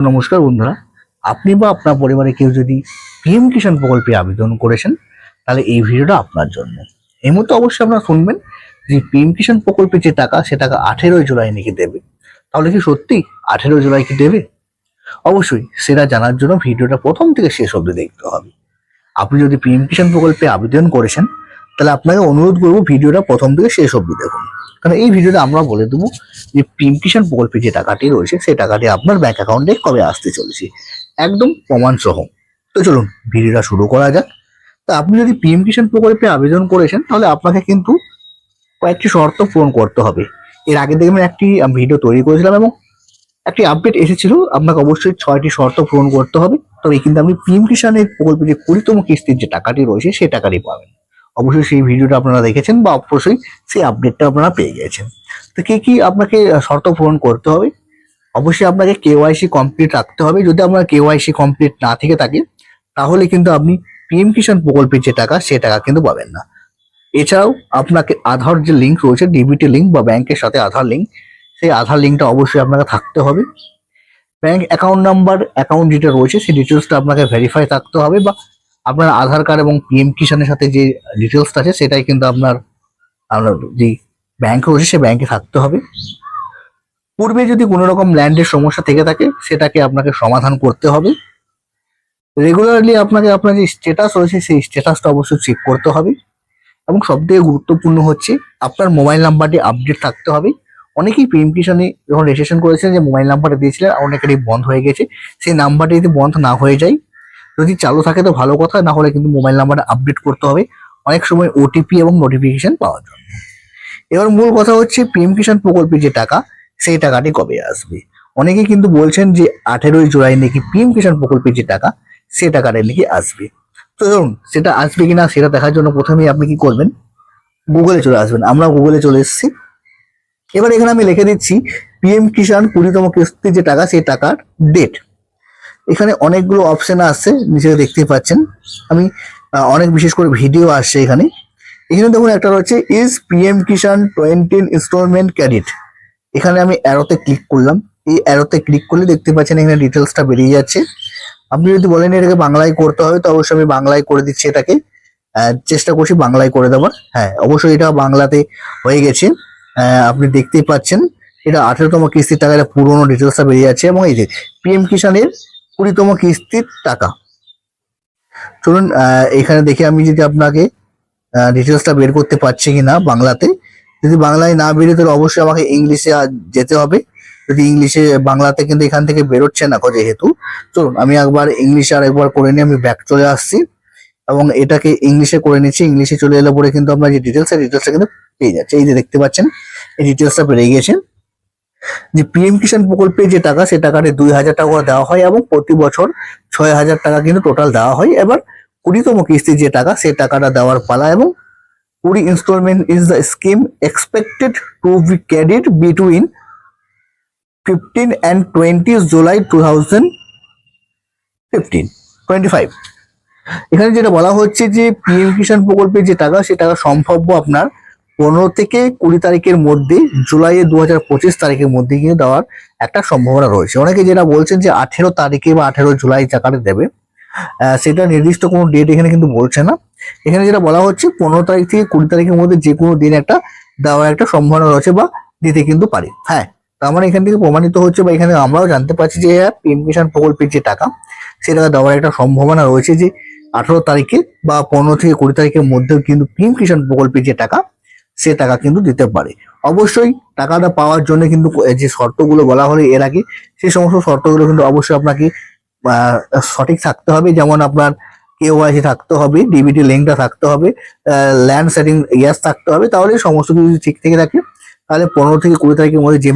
নমস্কার বন্ধুরা, আপনি বা আপনার পরিবারে কেউ যদি পিএম কিষাণ প্রকল্পে আবেদন করেছেন তাহলে এই ভিডিওটা আপনার জন্য। এই মুহূর্তে অবশ্যই আপনারা শুনবেন যে পিএম কিষাণ প্রকল্পে যে টাকা সে টাকা 18 জুলাই নাকি দেবে। তাহলে কি সত্যি 18 জুলাই কি দেবে? অবশ্যই সেটা জানার জন্য ভিডিওটা প্রথম থেকে শেষ অবধি দেখতে হবে। আপনি যদি পিএম কিষাণ প্রকল্পে আবেদন করেছেন তাহলে আপনাকে অনুরোধ করবো ভিডিওটা প্রথম থেকে শেষ অবধি দেখুন, কারণ এই ভিডিওতে আমরা বলে দেবো যে পিএম কিষাণ প্রকল্পে যে টাকাটি রয়েছে সেই টাকাটি আপনার ব্যাংক অ্যাকাউন্টে কবে আসতে চলেছে, একদম প্রমাণ সহ। তো চলুন ভিডিওটা শুরু করা যাক। তা আপনি যদি পিএম কিষাণ প্রকল্পে আবেদন করেছেন তাহলে আপনাকে কিন্তু কয়েকটি শর্ত পূরণ করতে হবে। এর আগে দেখবেন একটি ভিডিও তৈরি করেছিলাম এবং একটি আপডেট এসেছিল, আপনাকে অবশ্যই 6টি শর্ত পূরণ করতে হবে, তবে কিন্তু আপনি পিএম কিষাণের প্রকল্পে যে 20তম কিস্তির যে টাকাটি রয়েছে সেই টাকাটি পাবেন। অবশ্যই সেই ভিডিওটা আপনারা দেখেছেন বা অবশ্যই সেই আপডেটটা আপনারা পেয়ে গেছেন। তো কি কি আপনাকে শর্ত পূরণ করতে হবে? অবশ্যই আপনাকে কেওয়াইসি কমপ্লিট রাখতে হবে। যদি আপনার কেওয়াইসি কমপ্লিট না থেকে থাকে তাহলে কিন্তু আপনি পিএম কিষাণ প্রকল্পের যে টাকা সে টাকা কিন্তু পাবেন না। এছাড়াও আপনাকে আধার যে লিঙ্ক রয়েছে, ডিবিটি লিঙ্ক বা ব্যাংকের সাথে আধার লিঙ্ক, সেই আধার লিঙ্কটা অবশ্যই আপনাকে থাকতে হবে। ব্যাংক অ্যাকাউন্ট নাম্বার, অ্যাকাউন্ট যেটা রয়েছে সেই ডিটেলসটা আপনাকে ভেরিফাই থাকতে হবে, বা আপনার আধার কার্ড এবং পিএম কিষাণের সাথে যে ডিটেলসটা আছে সেটাই কিন্তু আপনার আপনার যে ব্যাংক রয়েছে সে ব্যাংকে থাকতে হবে। পূর্বে যদি কোনো রকম ল্যান্ডের সমস্যা থেকে থাকে সেটাকে আপনাকে সমাধান করতে হবে। রেগুলারলি আপনাকে আপনার যে স্ট্যাটাস রয়েছে সেই স্ট্যাটাসটা অবশ্যই চেক করতে হবে। এবং সবথেকে গুরুত্বপূর্ণ হচ্ছে আপনার মোবাইল নাম্বারটি আপডেট থাকতে হবে। অনেকেই পিএম কিষাণে যখন রেজিস্ট্রেশন করেছেন যে মোবাইল নাম্বারটা দিয়েছিলেন অনেকেরই বন্ধ হয়ে গেছে, সেই নাম্বারটি যদি বন্ধ না হয়ে যায়, যদি চালু থাকে তো ভালো কথা, না হলে কিন্তু মোবাইল নাম্বারটা আপডেট করতে হবে অনেক সময় ওটিপি এবং নোটিফিকেশন পাওয়ার জন্য। এবার মূল কথা হচ্ছে পিএম কিষাণ প্রকল্পে যে টাকা সেই টাকাটি কবে আসবে। অনেকেই কিন্তু বলছেন যে 18 জুলাই নাকি পিএম কিষাণ প্রকল্পের যে টাকা সে টাকাটা নাকি আসবে। তো ধরুন সেটা আসবে কিনা সেটা দেখার জন্য প্রথমেই আপনি কি করবেন, গুগলে চলে আসবেন। আমরা গুগলে চলে এসেছি। এবার এখানে আমি লিখে দিচ্ছি পিএম কিষাণ 20তম কিস্তির যে টাকা সেই টাকার ডেট। এখানে অনেকগুলো অপশন আসছে, নিচে দেখতে পাচ্ছেন। আমি অনেক বিশেষ করে ভিডিও আসছে এখানে। এখানে দেখুন একটা রয়েছে is PM Kisan 20 instalment credit. এখানে আমি অ্যারোতে ক্লিক করলাম। এই অ্যারোতে ক্লিক করলে দেখতে পাচ্ছেন এখানে ডিটেলসটা বেরিয়ে যাচ্ছে। আপনি যদি বলেন এটাকে বাংলায় করতে হবে তো অবশ্যই আমি বাংলায় করে দিচ্ছি এটাকে। চেষ্টা করছি বাংলায় করে দেওয়ার। হ্যাঁ, অবশ্যই এটা বাংলাতে হয়ে গেছে। আপনি দেখতেই পাচ্ছেন এটা 18তম কিস্তির টাকা, এটা পুরোনো ডিটেলসটা বেরিয়ে যাচ্ছে। এবং এই যে পিএম কিষাণের 20তম কিস্তির টাকা। চলুন এখানে দেখে আমি যদি আপনাকে ডিটেলসটা বের করতে পারছি কিনা বাংলাতে। যদি বাংলায় না বেরিয়ে তাহলে অবশ্যই আমাকে ইংলিশে যেতে হবে। যদি ইংলিশে, বাংলাতে কিন্তু এখান থেকে বেরোচ্ছে না যেহেতু। চলুন আমি একবার ইংলিশে আর একবার করে নিয়ে আমি ব্যাক চলে আসছি এবং এটাকে ইংলিশে করে নিচ্ছি। ইংলিশে চলে এলে পরে কিন্তু আপনার যে ডিটেলসটা কিন্তু পেয়ে যাচ্ছে। এই যে দেখতে পাচ্ছেন এই ডিটেলসটা পেয়ে গেছে যে পিএম কিষাণ প্রকল্পে যে টাকা সে টাকাটা 2000 টাকা করে দেওয়া হয় এবং প্রতি বছর 6000 টাকা কিন্তু টোটাল দেওয়া হয়। এবার 20তম কিস্তির যে টাকা সে টাকাটা দেওয়ার পালা এবং 20 instalment is the scheme expected to be credit between 15 and 20 July 2025। এখানে যেটা বলা হচ্ছে যে পিএম কিষাণ প্রকল্পের যে টাকা সে টাকা সম্ভাব্য আপনার 15 থেকে 20 তারিখের মধ্যে, জুলাইয়ের 2025 তারিখের মধ্যে কিন্তু দেওয়ার একটা সম্ভাবনা রয়েছে। অনেকে যেটা বলছেন যে 18 তারিখে বা 18 জুলাই টাকাটা দেবে, সেটা নির্দিষ্ট কোনো ডেট এখানে কিন্তু বলছে না। এখানে যেটা বলা হচ্ছে 15 তারিখ থেকে 20 তারিখের মধ্যে যে কোনো দিন একটা দেওয়ার একটা সম্ভাবনা রয়েছে বা দিতে কিন্তু পারে। হ্যাঁ, তার মানে এখান থেকে প্রমাণিত হচ্ছে বা এখানে আমরাও জানতে পারছি যে পিএম কিষাণ প্রকল্পের যে টাকা সে টাকা দেওয়ার একটা সম্ভাবনা রয়েছে যে 18 তারিখে বা 15 থেকে 20 তারিখের মধ্যেও কিন্তু পিএম কিষাণ প্রকল্পের যে টাকা সে টাকা কিন্তু দিতে পারে। অবশ্যই টাকাটা পাওয়ার জন্য কিন্তু যে শর্তগুলো বলা হলো এর আগে, সেই সমস্ত শর্তগুলো কিন্তু অবশ্যই আপনাকে সঠিক থাকতে হবে। যেমন আপনার কেওয়াইসি থাকতে হবে, ডিবিটি লিঙ্কটা থাকতে হবে, ল্যান্ড সেটিং ইয়াস থাকতে হবে। তাহলে সমস্ত কিছু ঠিক থেকে থাকে। তাহলে 15 থেকে 20 তারিখের মধ্যে যে